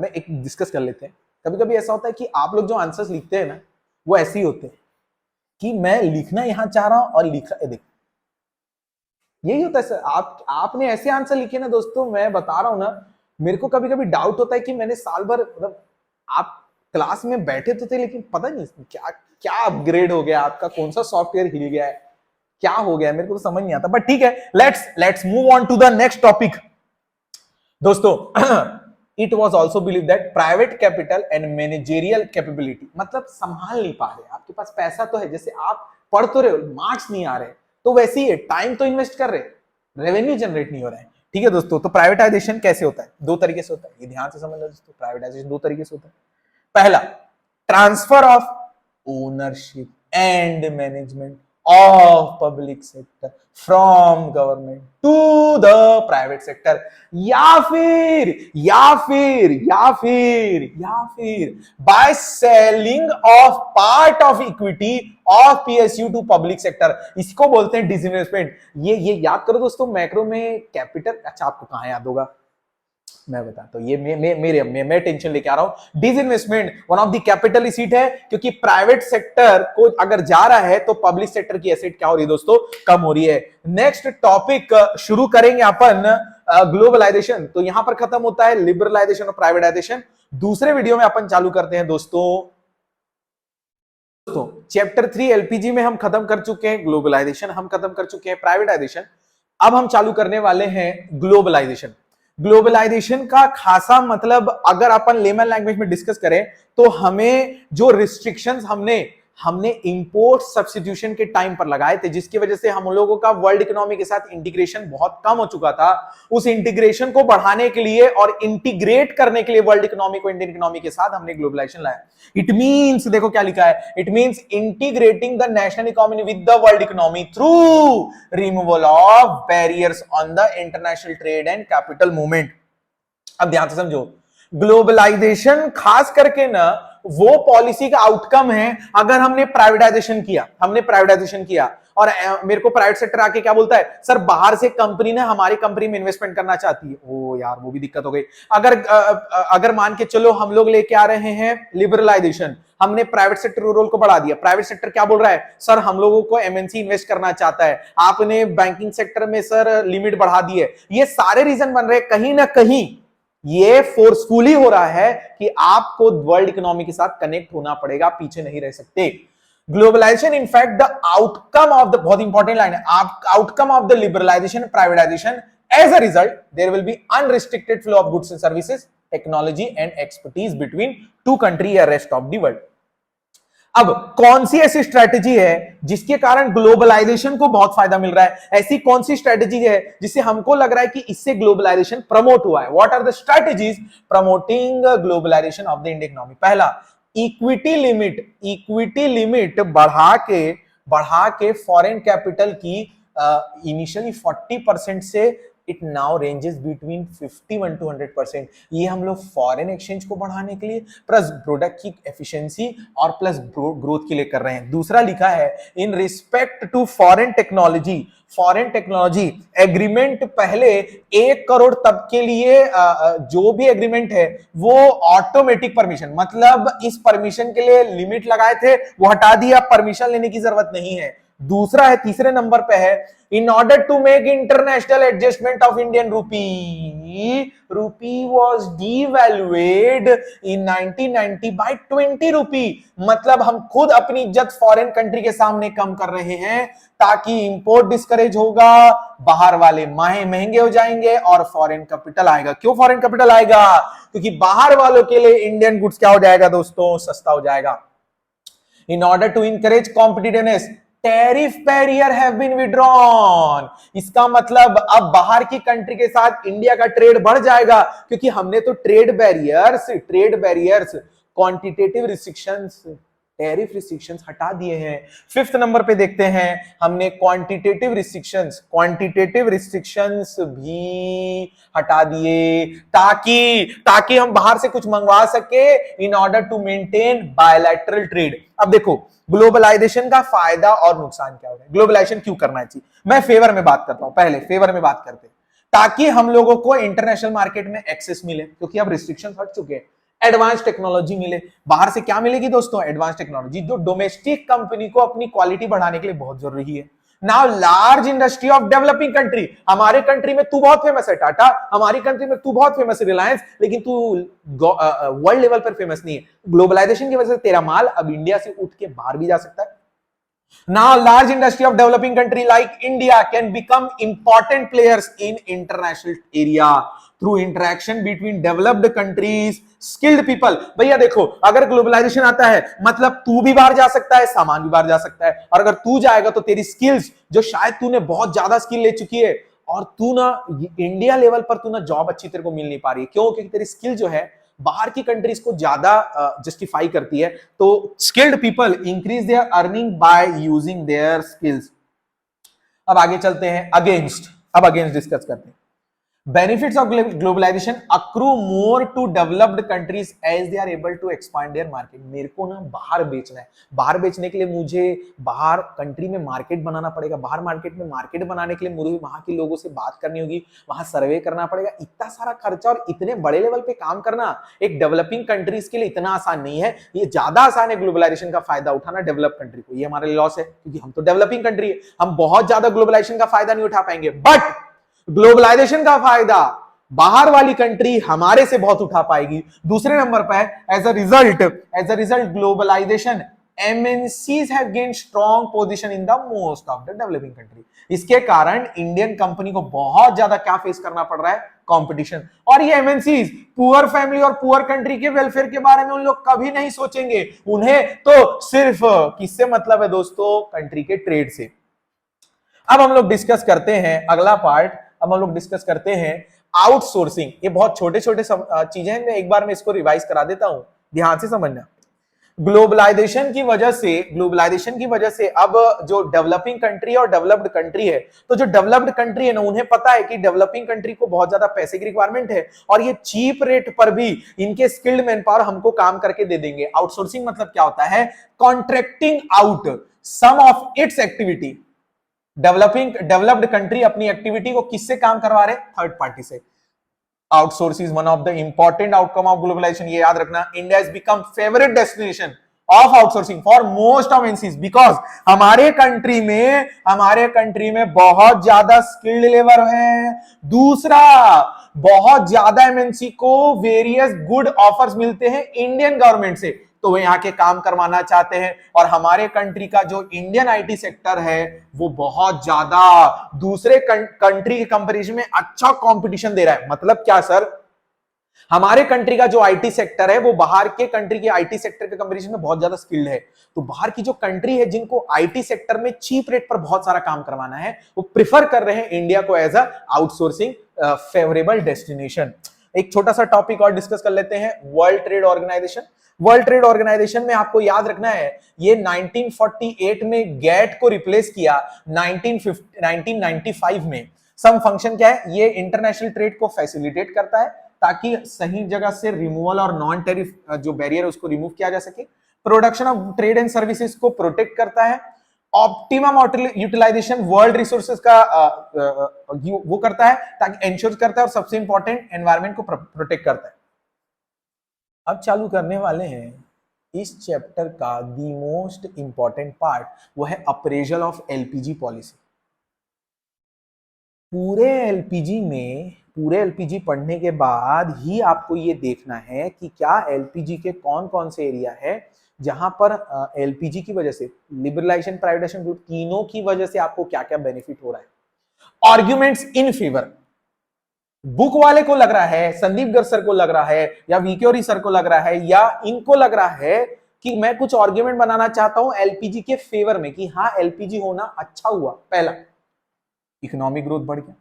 एक डिस्कस कर लेते हैं। कभी कभी ऐसा होता है कि आप लोग जो आंसर्स लिखते हैं ना, वो ऐसे ही होते हैं कि मैं लिखना यहां चाह रहा हूं और लिख रहा, देखो यही होता है सर। आपने ऐसे आंसर लिखे ना दोस्तों, मैं बता रहा हूं ना, मेरे को कभी कभी डाउट होता है कि मैंने साल भर, मतलब आप क्लास में बैठे तो थे लेकिन पता नहीं क्या क्या अपग्रेड हो गया आपका, कौन सा सॉफ्टवेयर हिल गया है, क्या हो गया, मेरे को तो समझ नहीं आता। बट ठीक है, let's move on to the next topic दोस्तों। It was also believe that private capital and managerial capability, मतलब संभाल नहीं पा रहे, आपके पास पैसा तो है, जैसे आप पढ़ तो रहे हो, मार्क्स नहीं आ रहे, तो वैसे ही है, टाइम तो इन्वेस्ट कर रहे, रेवेन्यू जनरेट नहीं हो रहा है। ठीक है दोस्तों, तो प्राइवेटाइजेशन कैसे होता है? दो तरीके से होता है, ये ध्यान से समझ लो दोस्तों। प्राइवेटाइजेशन दो तरीके से होता है। पहला, transfer of ownership and management of public sector from government to the private sector, या फिर by selling of part of equity of PSU to public sector, इसको बोलते हैं डिसइन्वेस्टमेंट। ये याद करो दोस्तों, मैक्रो में कैपिटल, अच्छा आपको कहां याद होगा, मैं बताता हूं। ये मैं टेंशन लेके आ रहा हूं। Disinvestment one of the capital seat है, क्योंकि प्राइवेट सेक्टर को अगर जा रहा है तो पब्लिक सेक्टर की एसेट क्या हो रही है दोस्तों, कम हो रही है। नेक्स्ट टॉपिक शुरू करेंगे अपन, ग्लोबलाइजेशन। तो यहां पर खत्म होता है लिबरलाइजेशन और प्राइवेटाइजेशन। दूसरे वीडियो में अपन चालू करते हैं दोस्तों चैप्टर 3 एलपीजी में हम खत्म कर चुके हैं ग्लोबलाइजेशन, हम खत्म कर चुके हैं प्राइवेटाइजेशन। अब हम चालू करने वाले हैं ग्लोबलाइजेशन। ग्लोबलाइजेशन का खासा मतलब अगर अपन लेमन लैंग्वेज में डिस्कस करें तो हमें जो रिस्ट्रिक्शंस हमने इंपोर्ट सब्स्टिट्यूशन के टाइम पर लगाए थे, जिसकी वजह से हम लोगों का वर्ल्ड इकोनॉमी के साथ इंटीग्रेशन बहुत कम हो चुका था, उस इंटीग्रेशन को बढ़ाने के लिए और इंटीग्रेट करने के लिए वर्ल्ड इकोनॉमी को इंडियन इकोनॉमी के साथ हमने ग्लोबलाइजेशन लाया। इट मींस, देखो क्या लिखा है, it means integrating the national economy with the world economy through removal of barriers on the international trade and capital movement. अब ध्यान से समझो, ग्लोबलाइजेशन खास करके ना वो पॉलिसी का आउटकम है। अगर हमने प्राइवेटाइजेशन किया और मेरे को प्राइवेट सेक्टर आके क्या बोलता है, सर बाहर से कंपनी ने हमारी कंपनी में इन्वेस्टमेंट करना चाहती है, ओ यार वो भी दिक्कत हो गई। अगर मान के चलो हम लोग लेके आ रहे हैं लिबरलाइजेशन, हमने प्राइवेट सेक्टर रोल को बढ़ा दिया, प्राइवेट सेक्टर क्या बोल रहा है, सर हम लोगों को एमएनसी इन्वेस्ट करना चाहता है, आपने बैंकिंग सेक्टर में सर लिमिट बढ़ा दी है। ये सारे रीजन बन रहे हैं, कहीं ना कहीं ये फोर्सफुली हो रहा है कि आपको वर्ल्ड इकोनॉमी के साथ कनेक्ट होना पड़ेगा, पीछे नहीं रह सकते। Globalisation in fact the outcome of the, बहुत इंपॉर्टेंट लाइन है, outcome of the liberalisation privatisation, as a result there will be unrestricted flow of goods and services, technology and expertise between two country या rest of the world. अब कौन सी ऐसी strategy है जिसके कारण globalisation को बहुत फायदा मिल रहा है? ऐसी कौन सी स्ट्रेटेजी है जिससे हमको लग रहा है कि इससे ग्लोबलाइजेशन प्रमोट हुआ है? What are the strategies promoting globalization of the Indian economy? पहला, इक्विटी लिमिट बढ़ा के फॉरेन कैपिटल की इनिशियली 40% से it now ranges between 51 to 100%। ये हम लोग फॉरेन एक्सचेंज को बढ़ाने के लिए प्लस प्रोडक्ट की एफिशिएंसी और प्लस ग्रोथ के लिए कर रहे हैं। दूसरा लिखा है, in respect to foreign technology agreement, पहले 1 करोड़ तक के लिए जो भी एग्रीमेंट है वो ऑटोमेटिक परमिशन, मतलब इस परमिशन के लिए लिमिट लगाए थे वो हटा दिया, परमिशन लेने की जरूरत नहीं है। दूसरा है, तीसरे नंबर पे है, in order to make international adjustment of Indian rupee was devalued in 1990 by 20 rupee. मतलब हम खुद अपनी इज्जत फॉरेन कंट्री के सामने कम कर रहे हैं ताकि इंपोर्ट डिस्करेज होगा, बाहर वाले महंगे हो जाएंगे और फॉरेन कैपिटल आएगा। क्यों फॉरेन कैपिटल आएगा? क्योंकि बाहर वालों के लिए इंडियन गुड्स क्या हो जाएगा दोस्तों, सस्ता हो जाएगा। In order to encourage competitiveness, tariff barrier have been withdrawn. इसका मतलब अब बाहर की कंट्री के साथ इंडिया का ट्रेड बढ़ जाएगा, क्योंकि हमने तो trade barriers quantitative restrictions, tariff restrictions हटा दिए हैं। फिफ्थ नंबर पे देखते हैं, हमने क्वांटिटेटिव रिस्ट्रिक्शंस भी हटा दिए, ताकि हम बाहर से कुछ मंगवा सके in order to maintain bilateral trade. अब देखो ग्लोबलाइजेशन का फायदा और नुकसान क्या हो रहा है, ग्लोबलाइजेशन क्यों करना चाहिए। मैं फेवर में बात करता हूं, पहले फेवर में बात करते हैं, ताकि हम लोगों को इंटरनेशनल मार्केट में एक्सेस मिले, क्योंकि अब रिस्ट्रिक्शन हट चुके हैं, एडवांस टेक्नोलॉजी मिले। बाहर से क्या मिलेगी दोस्तों, एडवांस टेक्नोलॉजी, जो डोमेस्टिक कंपनी को अपनी क्वालिटी बढ़ाने के लिए बहुत जरूरी है। Now large industry of developing country, हमारे कंट्री में तू बहुत फेमस है टाटा, हमारी कंट्री में तू बहुत फेमस है रिलायंस, लेकिन तू वर्ल्ड लेवल पर फेमस नहीं है। ग्लोबलाइजेशन की वजह से तेरा माल अब इंडिया से उठ के बाहर भी जा सकता है। Now, large industry of developing country like India can become important players in international area through interaction between developed countries, skilled people। भैया देखो, अगर ग्लोबलाइजेशन आता है मतलब तू भी बाहर जा सकता है, सामान भी बाहर जा सकता है, और अगर तू जाएगा तो तेरी स्किल्स, जो शायद तूने बहुत ज्यादा स्किल ले चुकी है और तू ना इंडिया लेवल पर तू ना जॉब अच्छी तेरे को मिल नहीं पा रही है, क्यों? क्योंकि तेरी स्किल जो है बाहर की कंट्रीज को ज्यादा जस्टिफाई करती है। तो skilled people increase their earning by using their skills. अब आगे चलते हैं, अगेंस्ट डिस्कस करते हैं। Benefits of globalization accrue more to developed countries as they are able to expand their market। मेरे को ना बाहर बेचना है, बाहर बेचने के लिए मुझे बाहर कंट्री में मार्केट बनाना पड़ेगा, बाहर मार्केट में मार्केट बनाने के लिए मुझे वहां के लोगों से बात करनी होगी, वहां सर्वे करना पड़ेगा। इतना सारा खर्चा और इतने बड़े लेवल पे काम करना एक डेवलपिंग कंट्रीज के लिए इतना आसान नहीं है। ये ज्यादा आसान है ग्लोबलाइजेशन का फायदा उठाना डेवलप कंट्री को, ये हमारे लॉस है, क्योंकि हम तो डेवलपिंग कंट्री है, हम बहुत ज्यादा ग्लोबलाइजेशन का फायदा नहीं उठा पाएंगे। बट ग्लोबलाइजेशन का फायदा बाहर वाली कंट्री हमारे से बहुत उठा पाएगी। दूसरे नंबर पर as a result globalization MNCs have gained strong position in the most of the developing country। इसके कारण इंडियन कंपनी को बहुत ज्यादा क्या फेस करना पड़ रहा है, कंपटीशन। और ये MNCs पुअर फैमिली और पुअर कंट्री के वेलफेयर के बारे में उन लोग कभी नहीं सोचेंगे, उन्हें तो सिर्फ किससे मतलब है दोस्तों, कंट्री के ट्रेड से। अब हम लोग डिस्कस करते हैं अगला पार्ट, अब हम लोग डिस्कस करते हैं आउटसोर्सिंग। ये बहुत छोटे छोटे चीजें हैं, मैं एक बार में इसको रिवाइज करा देता हूं, ध्यान से समझना। ग्लोबलाइजेशन की वजह से अब जो डेवलपिंग कंट्री और डेवलप्ड कंट्री है, तो जो डेवलप्ड कंट्री है ना, उन्हें पता है कि डेवलपिंग कंट्री को बहुत ज्यादा पैसे की रिक्वायरमेंट है और ये चीप रेट पर भी इनके स्किल्ड मैन पावर हमको काम करके दे देंगे। आउटसोर्सिंग मतलब क्या होता है, contracting out some of its activity. Developed country अपनी एक्टिविटी को किससे काम करवा रहे, थर्ड पार्टी से। Outsource is one of the important outcome of globalization. ये याद रखना, India has become favourite destination of outsourcing for most of MNCs, because हमारे कंट्री में बहुत ज्यादा स्किल्ड लेबर है। दूसरा, बहुत ज्यादा एमएनसी को वेरियस गुड ऑफर्स मिलते हैं इंडियन गवर्नमेंट से, तो वे यहाँ के काम करवाना चाहते हैं। और हमारे कंट्री का जो इंडियन आईटी सेक्टर है वो बहुत ज्यादा दूसरे कंट्री के कंपैरिजन में अच्छा कंपटीशन दे रहा है। मतलब क्या सर, हमारे कंट्री का जो आईटी सेक्टर है वो बाहर के कंट्री के आईटी सेक्टर के कंपैरिजन में बहुत ज्यादा स्किल्ड है। तो बाहर की जो कंट्री है जिनको आईटी सेक्टर में चीप रेट पर बहुत सारा काम करवाना है, वो प्रिफर कर रहे हैं इंडिया को as a outsourcing favourable destination. एक छोटा सा टॉपिक और डिस्कस कर लेते हैं, world trade organization. World trade organization में आपको याद रखना है, ये 1948 में गैट को रिप्लेस किया 1995 में। सम फंक्शन क्या है, ये इंटरनेशनल ट्रेड को फैसिलिटेट करता है ताकि सही जगह से रिमूवल और नॉन टेरिफ जो बैरियर है उसको रिमूव किया जा सके। Production of trade and services को प्रोटेक्ट करता है। ऑप्टिमम यूटिलाइजेशन वर्ल्ड रिसोर्सेज का वो करता है, ताकि एंश्योर करता है, और सबसे इंपॉर्टेंट एनवायरमेंट को प्रोटेक्ट करता है। अब चालू करने वाले हैं इस चैप्टर का दी मोस्ट इंपॉर्टेंट पार्ट, वो है अप्रेजल ऑफ एलपीजी पॉलिसी। पूरे एलपीजी पढ़ने के बाद ही आपको ये देखना है कि क्या एलपीजी के कौन कौन से एरिया है जहां पर एलपीजी की वजह से, लिबरलाइजेशन, प्राइवेटाइजेशन, तीनों की वजह से आपको क्या क्या बेनिफिट हो रहा है। आर्ग्यूमेंट्स इन फेवर, बुक वाले को लग रहा है, संदीप गर सर को लग रहा है, या वीकेओरी सर को लग रहा है, या इनको लग रहा है कि मैं कुछ आर्ग्यूमेंट बनाना चाहता हूं एलपीजी के फेवर में कि हाँ एलपीजी होना अच्छा हुआ। पहला, इकोनॉमिक ग्रोथ बढ़ गया,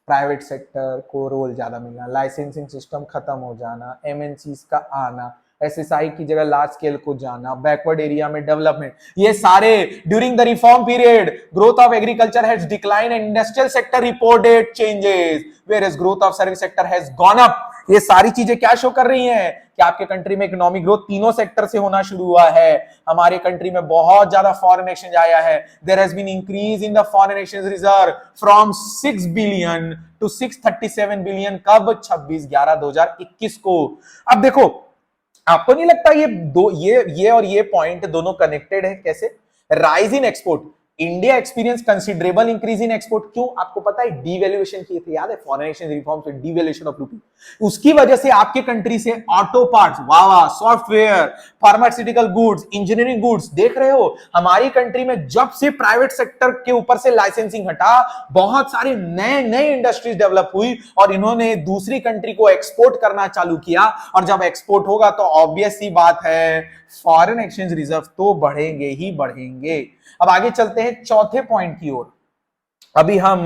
प्राइवेट सेक्टर को रोल ज्यादा मिलना, लाइसेंसिंग सिस्टम खत्म हो जाना, एमएनसीज का आना, एसएसआई की जगह लार्ज स्केल को जाना, बैकवर्ड एरिया में डेवलपमेंट, ये सारे during the reform period growth of agriculture has decline and industrial sector reported changes whereas growth of service sector has gone up. ये सारी चीजें क्या शो कर रही हैं कि आपके कंट्री में इकोनॉमिक ग्रोथ तीनों सेक्टर से होना शुरू हुआ है। हमारे कंट्री में बहुत ज्यादा फॉरेन एक्सचेंज आया है। There has been increase in the foreign exchange reserve from 6 billion to 637 billion. कब? 26/11/2021 को। अब देखो, आपको नहीं लगता ये और ये पॉइंट दोनों कनेक्टेड है? कैसे? Rise in export, India experience considerable increase in export. क्यों? आपको पता है डीवैल्यूएशन किए थे, याद है? फॉरेन एक्सचेंज रिफॉर्म से डीवैल्यूएशन ऑफ रूपी, उसकी वजह से आपके कंट्री से ऑटो पार्ट्स, वावा, software, pharmaceutical goods, engineering goods, देख रहे हो हमारी कंट्री में जब से प्राइवेट सेक्टर के ऊपर से लाइसेंसिंग हटा, बहुत सारे नए नए इंडस्ट्रीज डेवलप हुई और इन्होंने दूसरी कंट्री को एक्सपोर्ट करना चालू किया। और जब एक्सपोर्ट होगा तो ऑब्वियस सी बात है फॉरेन एक्सचेंज रिजर्व तो बढ़ेंगे ही बढ़ेंगे। अब आगे चलते हैं चौथे पॉइंट की ओर। अभी हम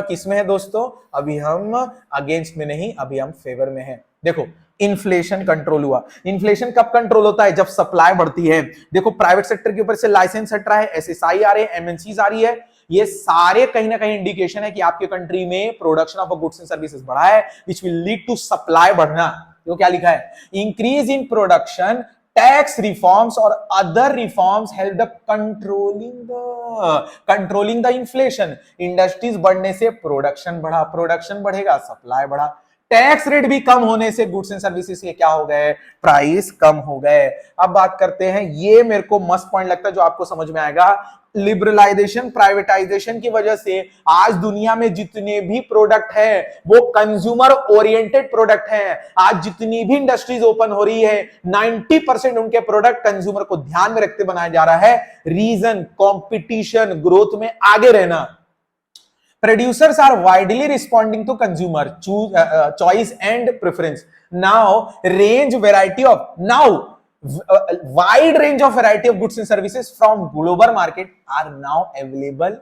किस में है दोस्तों? अभी हम अगेंस्ट में नहीं, अभी हम फेवर में हैं। देखो, इन्फ्लेशन कंट्रोल हुआ। इन्फ्लेशन कब कंट्रोल होता है? जब सप्लाई बढ़ती है। देखो, प्राइवेट सेक्टर के ऊपर से लाइसेंस हट रहा है, एसएसआई आ रहे हैं, एमएनसीज आ रही है, ये सारे कहीं ना कहीं इंडिकेशन है कि आपके कंट्री में production of goods and services बढ़ा है, which will lead to supply बढ़ना। तो क्या लिखा है? Increase in production, tax reforms और other reforms help the controlling the inflation. Industries बढ़ने से प्रोडक्शन बढ़ा, प्रोडक्शन बढ़ेगा, सप्लाई बढ़ा। टैक्स रेट भी कम होने से गुड्स एंड सर्विसेज के क्या हो गए? प्राइस कम हो गए। अब बात करते हैं, ये मेरे को मस्त पॉइंट लगता है जो आपको समझ में आएगा। लिबरलाइजेशन, प्राइवेटाइजेशन की वजह से आज दुनिया में जितने भी प्रोडक्ट हैं वो कंज्यूमर ओरिएंटेड प्रोडक्ट हैं। आज जितनी भी इंडस्ट्रीज ओपन हो रही है 90% उनके प्रोडक्ट कंज्यूमर को ध्यान में रखते बनाया जा रहा है। रीजन, कंपटीशन, ग्रोथ में आगे रहना। Producers are widely responding to consumer choice and preference. Now, wide range of variety of goods and services from global market are now available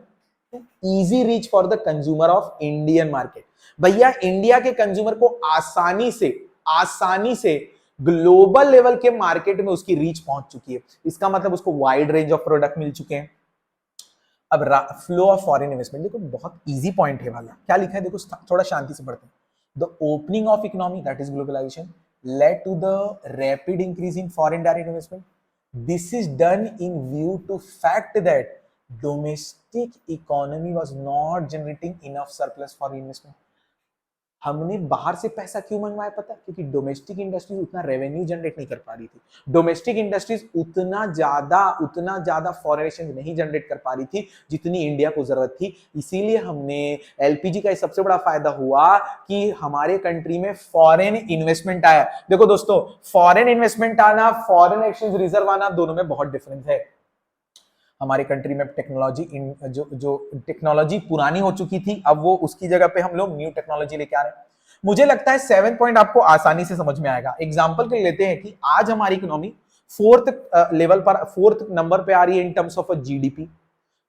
to easy reach for the consumer of Indian market. भैया, India के consumer को आसानी से global level के market में उसकी reach पहुंच चुकी है। इसका मतलब उसको वाइड रेंज ऑफ प्रोडक्ट मिल चुके हैं। अब फ्लो ऑफ फॉरेन इन्वेस्टमेंट, देखो बहुत इजी पॉइंट है वाला। क्या लिखा है? देखो थोड़ा शांति से पढ़ते हैं। The opening of economy, that is globalization, led to the rapid increase in foreign direct investment. This is done in view to fact that domestic economy was not generating enough surplus for investment. हमने बाहर से पैसा क्यों मंगवाया? पता है? क्योंकि domestic industries उतना रेवेन्यू जनरेट नहीं कर पा रही थी। डोमेस्टिक इंडस्ट्रीज उतना ज्यादा फॉरेन एक्सचेंज नहीं जनरेट कर पा रही थी जितनी इंडिया को जरूरत थी। इसीलिए हमने एलपीजी का सबसे बड़ा फायदा हुआ कि हमारे कंट्री में फॉरेन इन्वेस्टमेंट आया। देखो दोस्तों, फॉरेन इन्वेस्टमेंट आना, फॉरेन एक्सचेंज रिजर्व आना, दोनों में बहुत डिफरेंस है। हमारे कंट्री में जो टेक्नोलॉजी पुरानी हो चुकी थी, अब वो उसकी जगह पे हम लोग न्यू टेक्नोलॉजी लेके आ रहे हैं। मुझे लगता है 7 पॉइंट आपको आसानी से समझ में आएगा। एग्जांपल के लिए लेते हैं कि आज हमारी इकोनॉमी 4th नंबर पे आ रही है इन टर्म्स ऑफ जीडीपी।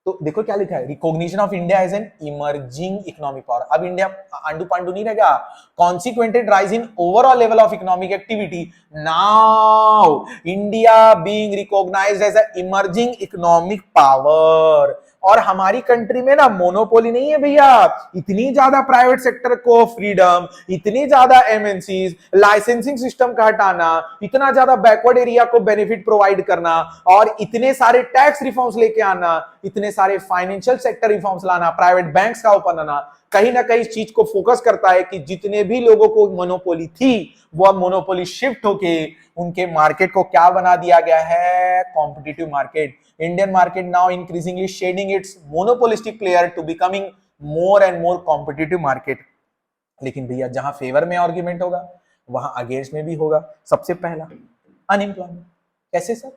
तो देखो क्या लिखा है? Recognition of India as an emerging economic power. अब इंडिया आंडू पांडू नहीं रहेगा। Consequented rise in overall level of economic activity. Now India being recognised as a emerging economic power. और हमारी कंट्री में ना मोनोपोली नहीं है भैया। इतनी ज्यादा प्राइवेट सेक्टर को फ्रीडम, इतनी ज्यादा एमएनसीज, लाइसेंसिंग सिस्टम का हटाना, इतना ज्यादा बैकवर्ड एरिया को बेनिफिट प्रोवाइड करना और इतने सारे टैक्स रिफॉर्म्स लेके आना, इतने सारे फाइनेंशियल सेक्टर रिफॉर्म्स लाना, प्राइवेट बैंक्स का ओपन आना, कहीं ना कहीं इस चीज को फोकस करता है कि जितने भी लोगों को मोनोपोली थी वो अब मोनोपोली शिफ्ट होके उनके मार्केट को क्या बना दिया गया है? Competitive market. Indian market now increasingly shedding its monopolistic player to becoming more and more competitive market. लेकिन भैया जहां फेवर में आर्ग्यूमेंट होगा वहां अगेंस्ट में भी होगा। सबसे पहला, अनएम्प्लॉयमेंट। कैसे सर?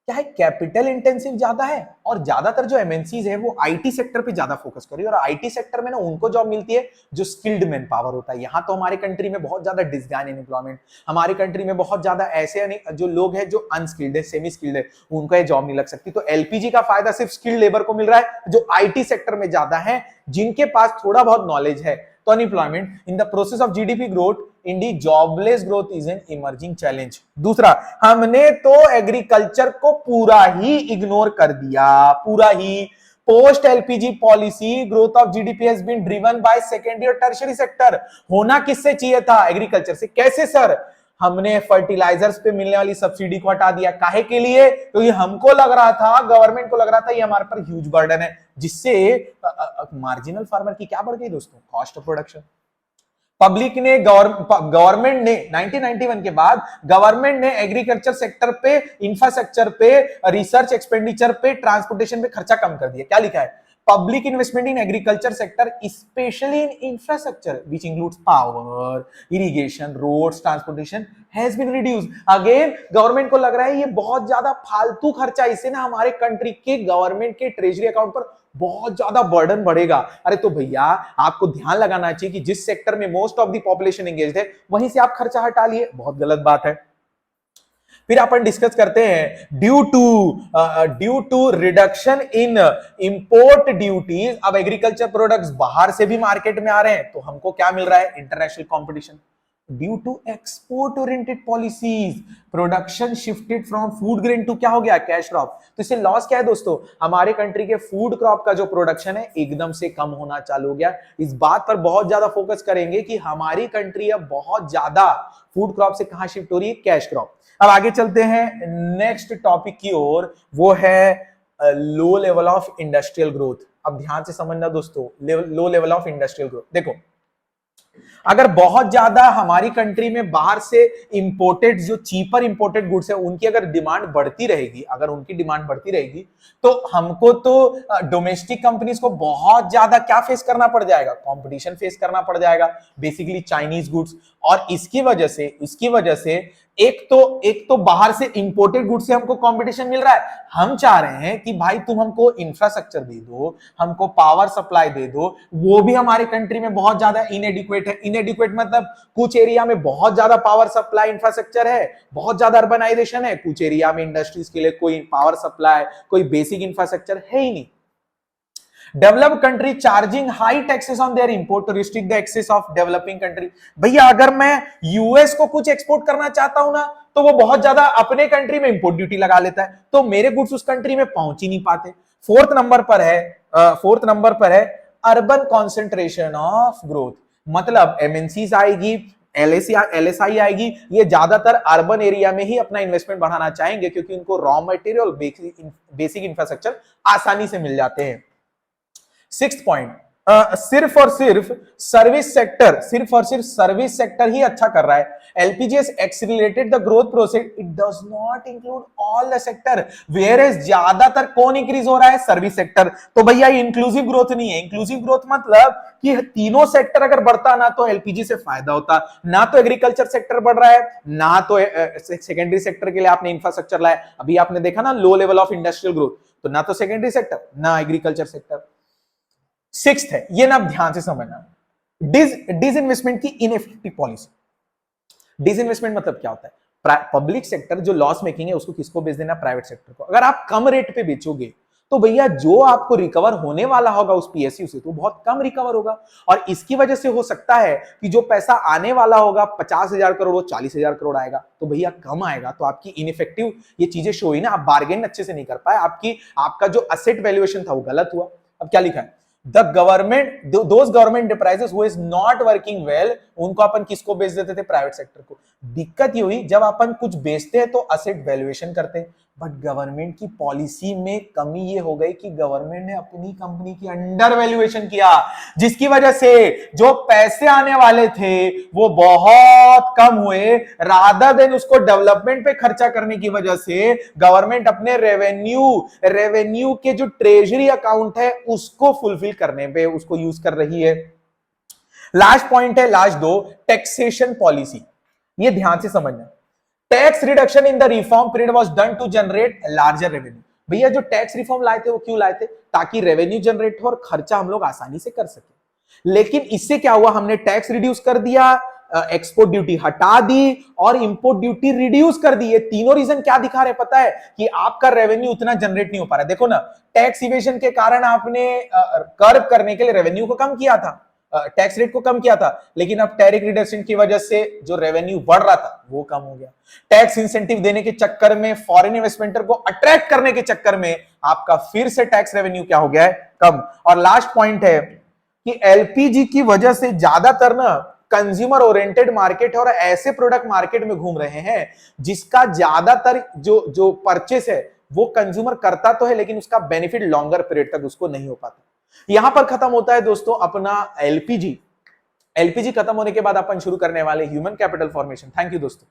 क्या है, कैपिटल इंटेंसिव ज्यादा है और ज्यादातर जो एमएनसीज है वो आईटी सेक्टर पे ज्यादा फोकस कर रही है और आईटी सेक्टर में ना उनको जॉब मिलती है जो स्किल्ड मैन पावर होता है। यहाँ तो हमारे कंट्री में बहुत ज्यादा डिसगाइन एम्प्लॉयमेंट, हमारे कंट्री में बहुत ज्यादा ऐसे जो लोग हैं जो अनस्किल्ड है, सेमी स्किल्ड है, उनको ये जॉब नहीं लग सकती। तो एलपीजी का फायदा सिर्फ स्किल्ड लेबर को मिल रहा है जो आईटी सेक्टर में ज्यादा है, जिनके पास थोड़ा बहुत नॉलेज है। तो unemployment in the process of GDP growth, indeed jobless growth is an emerging challenge. दूसरा, हमने तो एग्रीकल्चर को पूरा ही इग्नोर कर दिया, पूरा ही। Post LPG policy growth of GDP has been driven by secondary और टर्शियरी सेक्टर। होना किससे चाहिए था, एग्रीकल्चर से। कैसे सर? हमने फर्टिलाइजर्स पे मिलने वाली सब्सिडी को हटा दिया। काहे के लिए? क्योंकि हमको लग रहा था, गवर्नमेंट को लग रहा था ये हमारे पर ह्यूज बर्डन है, जिससे मार्जिनल फार्मर की क्या बढ़ गई दोस्तों, कॉस्ट ऑफ प्रोडक्शन। पब्लिक ने, गवर्नमेंट ने 1991 के बाद गवर्नमेंट ने एग्रीकल्चर सेक्टर पे, इंफ्रास्ट्रक्चर पे, रिसर्च एक्सपेंडिचर पे, ट्रांसपोर्टेशन पे खर्चा कम कर दिया। क्या लिखा है? Public investment in agriculture sector, especially in infrastructure, which includes power, irrigation, roads, transportation, has been reduced. Again, government को लग रहा है ये बहुत ज्यादा फालतू खर्चा, इससे ना हमारे कंट्री के गवर्नमेंट के ट्रेजरी अकाउंट पर बहुत ज्यादा बर्डन बढ़ेगा। अरे तो भैया आपको ध्यान लगाना चाहिए कि जिस सेक्टर में most of the population engaged है वहीं से आप खर्चा हटा लिए, बहुत गलत बात है। फिर अपन डिस्कस करते हैं due to reduction in import duties. अब एग्रीकल्चर प्रोडक्ट्स बाहर से भी मार्केट में आ रहे हैं तो हमको क्या मिल रहा है, international competition. Due to export oriented policies, production shifted from food grain to क्या हो गया, कैश क्रॉप। तो इससे लॉस क्या है दोस्तों, हमारे कंट्री के फूड क्रॉप का जो प्रोडक्शन है एकदम से कम होना चालू हो गया। इस बात पर बहुत ज्यादा फोकस करेंगे कि हमारी कंट्री अब बहुत ज्यादा फूड क्रॉप से कहां शिफ्ट हो रही है, कैश क्रॉप। अब आगे चलते हैं नेक्स्ट टॉपिक की ओर, वो है low level of industrial growth. अब ध्यान से समझना दोस्तों, low level of industrial growth. देखो, अगर बहुत ज्यादा हमारी कंट्री में बाहर से इंपोर्टेड, जो चीपर इंपोर्टेड गुड्स है, उनकी अगर डिमांड बढ़ती रहेगी, अगर उनकी डिमांड बढ़ती रहेगी तो हमको तो डोमेस्टिक कंपनीज को बहुत ज्यादा क्या फेस करना पड़ जाएगा, कंपटीशन फेस करना पड़ जाएगा, बेसिकली चाइनीज गुड्स। और इसकी वजह से एक तो बाहर से इंपोर्टेड गुड्स से हमको कंपटीशन मिल रहा है। हम चाह रहे हैं कि भाई तुम हमको इंफ्रास्ट्रक्चर दे दो, हमको पावर सप्लाई दे दो, वो भी हमारे कंट्री में बहुत ज्यादा इनएडिक्वेट है। इनएडिक्वेट मतलब कुछ एरिया में बहुत ज्यादा पावर सप्लाई इंफ्रास्ट्रक्चर है, बहुत ज्यादा अर्बनाइजेशन है, कुछ एरिया में इंडस्ट्रीज के लिए कोई पावर सप्लाई, कोई बेसिक इंफ्रास्ट्रक्चर है ही नहीं। Developed country charging high taxes on their import to restrict the access of developing country. भैया अगर मैं यूएस को कुछ एक्सपोर्ट करना चाहता हूं ना तो वो बहुत ज्यादा अपने कंट्री में इंपोर्ट ड्यूटी लगा लेता है, तो मेरे गुड्स उस कंट्री में पहुंच ही नहीं पाते। फोर्थ नंबर पर है अर्बन कॉन्सेंट्रेशन ऑफ ग्रोथ। मतलब एमएनसीज आएगी, एलएसआई आएगी, ये ज्यादातर अर्बन एरिया में ही अपना इन्वेस्टमेंट बढ़ाना चाहेंगे क्योंकि उनको रॉ मटेरियल, बेसिक इंफ्रास्ट्रक्चर आसानी से मिल जाते हैं। सिक्स्थ पॉइंट, सिर्फ और सिर्फ सर्विस सेक्टर ही अच्छा कर रहा है। LPG has accelerated the growth process, it does not include all the sector, whereas ज्यादातर कौन इंक्रीज हो रहा है, सर्विस सेक्टर। तो भैया ये इंक्लूसिव ग्रोथ नहीं है। इंक्लूसिव ग्रोथ मतलब कि तीनों सेक्टर अगर बढ़ता ना तो एलपीजी से फायदा होता, ना तो एग्रीकल्चर सेक्टर बढ़ रहा है, ना तो सेकेंडरी सेक्टर के लिए आपने इंफ्रास्ट्रक्चर लाया। अभी आपने देखा ना low level of industrial growth, तो ना तो सेकेंडरी सेक्टर ना एग्रीकल्चर सेक्टर। सिक्स्थ है, ये ना ध्यान से समझना, डिसइन्वेस्टमेंट की इनइफेक्टिव पॉलिसी। डिसइन्वेस्टमेंट मतलब क्या होता है, पब्लिक सेक्टर जो लॉस मेकिंग है उसको किसको बेच देना, प्राइवेट सेक्टर को। अगर आप कम रेट पे बेचोगे तो भैया जो आपको रिकवर होने वाला होगा उस पीएसयू से तो बहुत कम रिकवर होगा, और इसकी वजह से हो सकता है कि जो पैसा आने वाला होगा 50,000 करोड़ वो 40,000 करोड़ आएगा, तो भैया कम आएगा। तो आपकी इनइफेक्टिव ये चीजें शो हुई ना, आप बार्गेन अच्छे से नहीं कर पाए, आपका जो असेट वैल्यूएशन था वो गलत हुआ। अब क्या लिखा है, those government enterprises who is not working well, उनको अपन किसको बेच देते थे, प्राइवेट सेक्टर को। दिक्कत ये हुई जब अपन कुछ बेचते हैं तो असेट वैल्यूएशन करते हैं, बट गवर्नमेंट की पॉलिसी में कमी ये हो गई कि गवर्नमेंट ने अपनी कंपनी की अंडर वैल्यूएशन किया, जिसकी वजह से जो पैसे आने वाले थे वो बहुत कम हुए। रादर देन उसको डेवलपमेंट पे खर्चा करने की वजह से गवर्नमेंट अपने रेवेन्यू के जो ट्रेजरी अकाउंट है उसको फुलफिल करने पे उसको यूज कर रही है। लास्ट पॉइंट है, लास्ट दो, टैक्सेशन पॉलिसी। ये ध्यान से समझना, tax reduction in the reform period was done to generate larger revenue. भैया जो टैक्स रिफॉर्म लाए थे वो क्यों लाए थे? ताकि रेवेन्यू जनरेट हो और खर्चा हम लोग आसानी से कर सके। लेकिन इससे क्या हुआ, हमने टैक्स रिड्यूस कर दिया, एक्सपोर्ट ड्यूटी हटा दी और इंपोर्ट ड्यूटी रिड्यूस कर दी। ये तीनों रीजन क्या दिखा रहे पता है? कि आपका रेवेन्यू उतना जनरेट नहीं हो पा रहा। देखो ना, टैक्स इवेजन के कारण आपने कर्व करने के लिए रेवेन्यू को कम किया था, टैक्स रेट को कम किया था, लेकिन अब टैरिफ रिडक्शन की वजह से जो रेवेन्यू बढ़ रहा था वो कम हो गया। टैक्स इंसेंटिव देने के चक्कर में, फॉरेन इन्वेस्टमेंटर को अट्रैक्ट करने के चक्कर में आपका फिर से टैक्स रेवेन्यू क्या हो गया है? कम। और लास्ट पॉइंट है कि एलपीजी की वजह से ज्यादातर ना कंज्यूमर ओरिएंटेड मार्केट है और ऐसे प्रोडक्ट मार्केट में घूम रहे हैं जिसका ज्यादातर जो परचेस है वो कंज्यूमर करता तो है, लेकिन उसका बेनिफिट लॉन्गर पीरियड तक उसको नहीं हो पाता। यहां पर खत्म होता है दोस्तों अपना एलपीजी। एलपीजी खत्म होने के बाद अपन शुरू करने वाले human capital formation. Thank you दोस्तों।